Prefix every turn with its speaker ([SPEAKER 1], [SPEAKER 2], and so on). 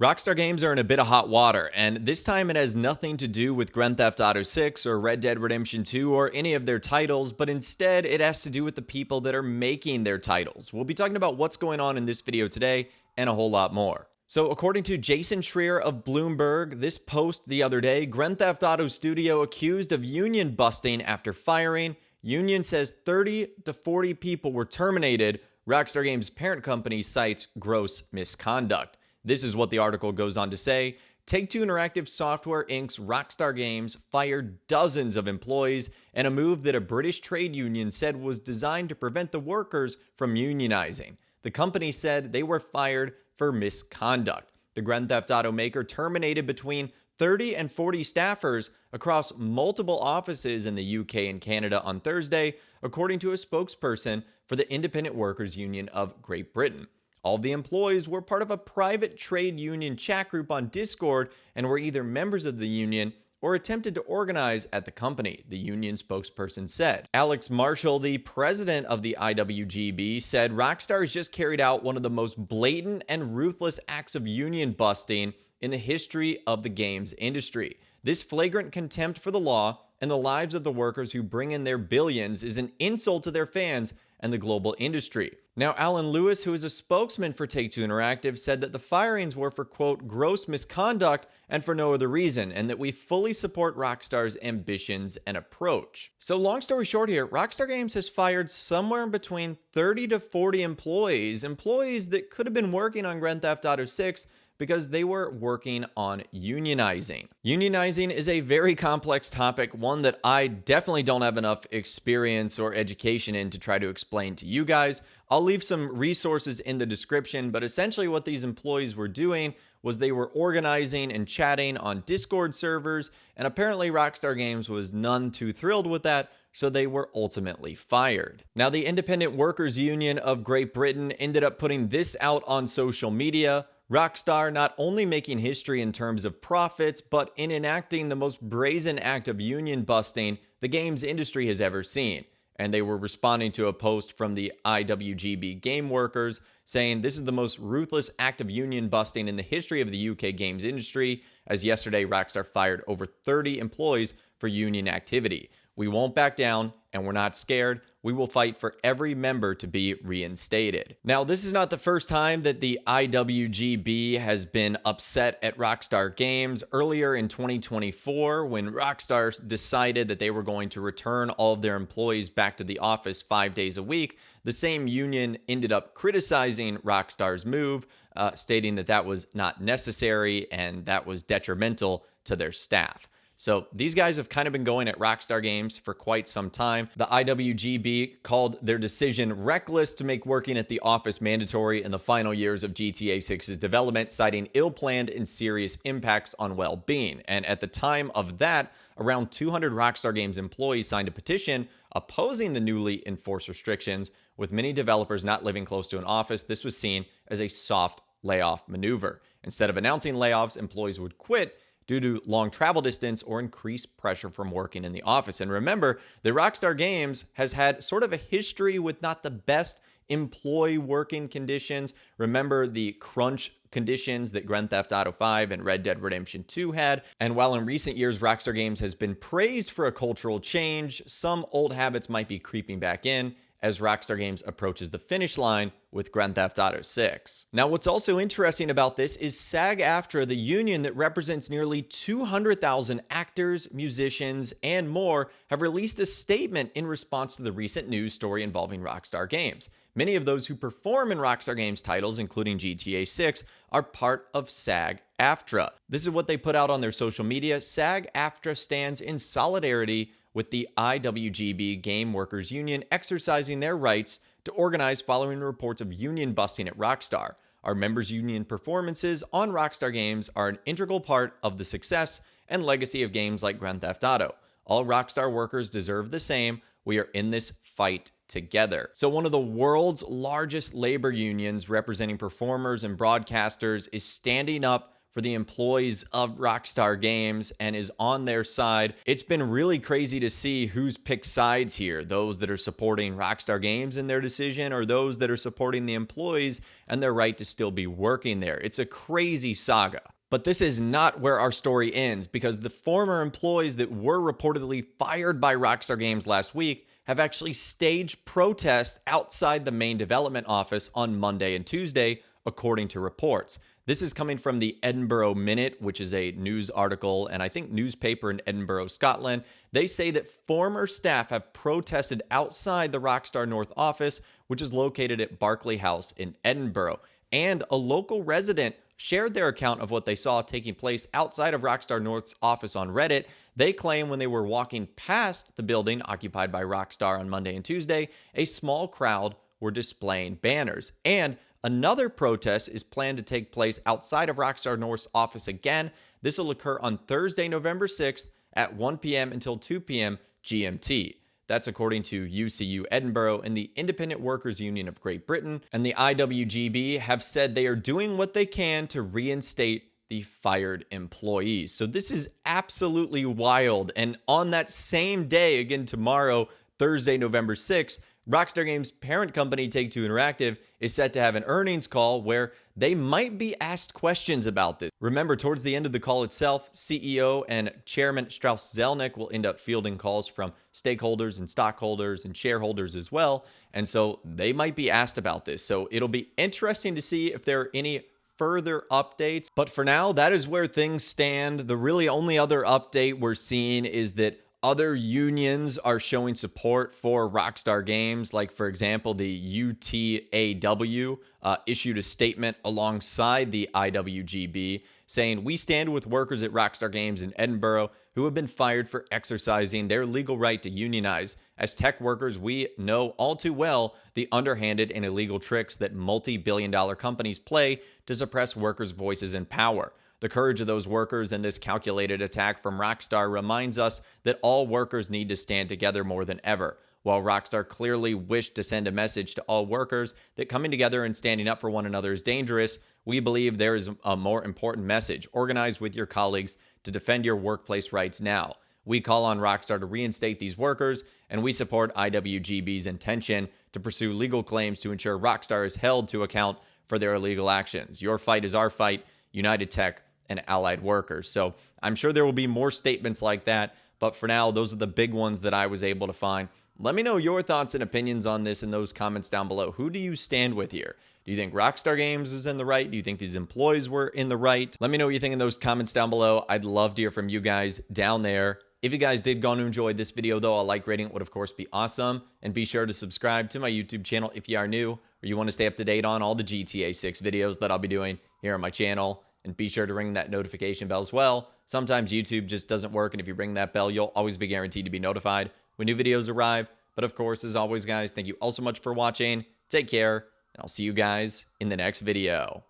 [SPEAKER 1] Rockstar Games are in a bit of hot water, and this time it has nothing to do with Grand Theft Auto 6 or Red Dead Redemption 2 or any of their titles, but instead it has to do with the people that are making their titles. We'll be talking about what's going on in this video today and a whole lot more. So according to Jason Schreier of Bloomberg, this post the other day, Grand Theft Auto Studio accused of union busting after firing. Union says 30 to 40 people were terminated. Rockstar Games' parent company cites gross misconduct. This is what the article goes on to say. Take-Two Interactive Software Inc.'s Rockstar Games fired dozens of employees in a move that a British trade union said was designed to prevent the workers from unionizing. The company said they were fired for misconduct. The Grand Theft Auto maker terminated between 30 and 40 staffers across multiple offices in the UK and Canada on Thursday, according to a spokesperson for the Independent Workers Union of Great Britain. All the employees were part of a private trade union chat group on Discord and were either members of the union or attempted to organize at the company, the union spokesperson said. Alex Marshall, the president of the IWGB, said Rockstar has just carried out one of the most blatant and ruthless acts of union busting in the history of the games industry. This flagrant contempt for the law and the lives of the workers who bring in their billions is an insult to their fans and the global industry. Now, Alan Lewis, who is a spokesman for Take-Two Interactive, said that the firings were for, quote, gross misconduct and for no other reason, and that we fully support Rockstar's ambitions and approach. So long story short here, Rockstar Games has fired somewhere between 30 to 40 employees that could have been working on Grand Theft Auto 6 because they were working on unionizing. Unionizing is a very complex topic, one that I definitely don't have enough experience or education in to try to explain to you guys. I'll leave some resources in the description, but essentially what these employees were doing was they were organizing and chatting on Discord servers, and apparently Rockstar Games was none too thrilled with that, so they were ultimately fired. Now, the Independent Workers Union of Great Britain ended up putting this out on social media. Rockstar not only making history in terms of profits, but in enacting the most brazen act of union busting the games industry has ever seen. And they were responding to a post from the IWGB game workers saying this is the most ruthless act of union busting in the history of the UK games industry, as yesterday Rockstar fired over 30 employees for union activity. We won't back down, and we're not scared. We will fight for every member to be reinstated. Now, this is not the first time that the IWGB has been upset at Rockstar Games. Earlier in 2024, when Rockstar decided that they were going to return all of their employees back to the office 5 days a week, the same union ended up criticizing Rockstar's move, stating that that was not necessary and that was detrimental to their staff. So these guys have kind of been going at Rockstar Games for quite some time. The IWGB called their decision reckless to make working at the office mandatory in the final years of GTA 6's development, citing ill-planned and serious impacts on well-being. And at the time of that, around 200 Rockstar Games employees signed a petition opposing the newly enforced restrictions. With many developers not living close to an office, this was seen as a soft layoff maneuver. Instead of announcing layoffs, employees would quit due to long travel distance or increased pressure from working in the office. And remember, the Rockstar Games has had sort of a history with not the best employee working conditions. Remember the crunch conditions that Grand Theft Auto 5 and Red Dead Redemption 2 had. And while in recent years, Rockstar Games has been praised for a cultural change, some old habits might be creeping back in as Rockstar Games approaches the finish line with Grand Theft Auto 6. Now, what's also interesting about this is SAG-AFTRA, the union that represents nearly 200,000 actors, musicians, and more, have released a statement in response to the recent news story involving Rockstar Games. Many of those who perform in Rockstar Games titles, including GTA 6, are part of SAG-AFTRA. This is what they put out on their social media. SAG-AFTRA stands in solidarity with the IWGB Game Workers Union exercising their rights to organize following reports of union busting at Rockstar. Our members' union performances on Rockstar Games are an integral part of the success and legacy of games like Grand Theft Auto. All Rockstar workers deserve the same. We are in this fight together. So one of the world's largest labor unions representing performers and broadcasters is standing up for for the employees of Rockstar Games and is on their side. It's been really crazy to see who's picked sides here, those that are supporting Rockstar Games in their decision or those that are supporting the employees and their right to still be working there. It's a crazy saga. But this is not where our story ends, because the former employees that were reportedly fired by Rockstar Games last week have actually staged protests outside the main development office on Monday and Tuesday, according to reports. This is coming from the Edinburgh Minute, which is a news article and I think newspaper in Edinburgh, Scotland. They say that former staff have protested outside the Rockstar North office, which is located at Barclay House in Edinburgh. And a local resident shared their account of what they saw taking place outside of Rockstar North's office on Reddit. They claim when they were walking past the building occupied by Rockstar on Monday and Tuesday, a small crowd were displaying banners. And another protest is planned to take place outside of Rockstar North's office again. This will occur on Thursday, November 6th at 1 p.m. until 2 p.m. GMT. That's according to UCU Edinburgh and the Independent Workers Union of Great Britain. And the IWGB have said they are doing what they can to reinstate the fired employees. So this is absolutely wild. And on that same day, again tomorrow, Thursday, November 6th, Rockstar Games' parent company, Take-Two Interactive, is set to have an earnings call where they might be asked questions about this. Remember, towards the end of the call itself, CEO and Chairman Strauss Zelnick will end up fielding calls from stakeholders and stockholders and shareholders as well. And so they might be asked about this. So it'll be interesting to see if there are any further updates. But for now, that is where things stand. The really only other update we're seeing is that other unions are showing support for Rockstar Games. Like, for example, the UTAW issued a statement alongside the IWGB saying, "We stand with workers at Rockstar Games in Edinburgh who have been fired for exercising their legal right to unionize. As tech workers, we know all too well the underhanded and illegal tricks that multi-billion-dollar companies play to suppress workers' voices and power. The courage of those workers and this calculated attack from Rockstar reminds us that all workers need to stand together more than ever. While Rockstar clearly wished to send a message to all workers that coming together and standing up for one another is dangerous, we believe there is a more important message. Organize with your colleagues to defend your workplace rights now. We call on Rockstar to reinstate these workers, and we support IWGB's intention to pursue legal claims to ensure Rockstar is held to account for their illegal actions. Your fight is our fight. United Tech and allied workers." So I'm sure there will be more statements like that, but for now, those are the big ones that I was able to find. Let me know your thoughts and opinions on this in those comments down below. Who do you stand with here? Do you think Rockstar Games is in the right? Do you think these employees were in the right? Let me know what you think in those comments down below. I'd love to hear from you guys down there. If you guys did go and enjoy this video, though, a like rating would, of course, be awesome. And be sure to subscribe to my YouTube channel if you are new or you want to stay up to date on all the GTA 6 videos that I'll be doing here on my channel. And be sure to ring that notification bell as well. Sometimes YouTube just doesn't work, and if you ring that bell, you'll always be guaranteed to be notified when new videos arrive. But of course, as always, guys, thank you all so much for watching. Take care, and I'll see you guys in the next video.